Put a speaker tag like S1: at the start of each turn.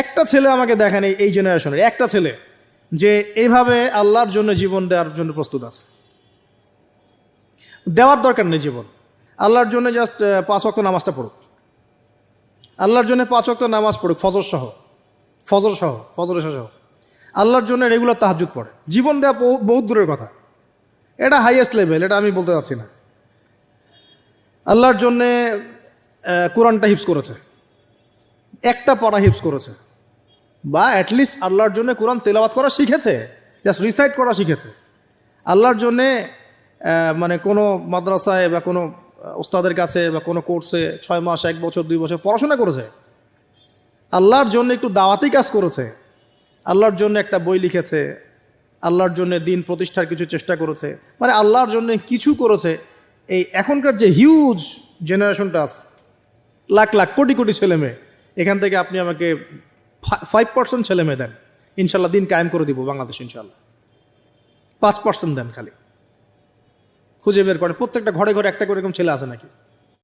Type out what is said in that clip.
S1: একটা ছেলে আমাকে দেখেন এই জেনারেশনের একটা ছেলে যে এইভাবে আল্লাহর জন্য জীবন দেওয়ার জন্য প্রস্তুত আছে। দেওয়ার দরকার নেই জীবন, আল্লাহর জন্য জাস্ট 5 ওয়াক্ত নামাজটা পড়ুক, আল্লাহর জন্য 5 ওয়াক্ত নামাজ পড়ুক, ফজর সহ আল্লাহর জন্য রেগুলার তাহাজ্জুদ পড়ে। জীবন দেওয়া বহুত দূরের কথা, এটা হাইয়েস্ট লেভেল, এটা আমি বলতে চাচ্ছি না। আল্লাহর জন্যে কোরআনটা হিফজ করেছে, একটা পড়া হিফজ করেছে, বা অ্যাটলিস্ট আল্লাহর জন্য কোরআন তেলাওয়াত করা শিখেছে, জাস্ট রিসাইট করা শিখেছে। আল্লাহর জন্যে মানে কোনো মাদ্রাসায় বা কোনো ওস্তাদের কাছে বা কোনো কোর্সে 6 মাস 1 বছর 2 বছর পড়াশোনা করেছে, আল্লাহর জন্য একটু দাওয়াতি কাজ করেছে, আল্লাহর জন্য একটা বই লিখেছে, আল্লাহর জন্য দিন প্রতিষ্ঠার কিছু চেষ্টা করেছে, মানে আল্লাহর জন্য কিছু করেছে। এই এখনকার যে হিউজ জেনারেশনটা আছে, লাখ লাখ কোটি কোটি ছেলেমেয়ে, এখান থেকে আপনি আমাকে 5% ছেলেমেয়ে দেন, ইনশাল্লাহ দিন কায়েম করে দিব বাংলাদেশ, ইনশাল্লাহ। 5% দেন, খালি খুঁজে বের করেন, প্রত্যেকটা ঘরে ঘরে একটা করে এরকম ছেলে আছে নাকি?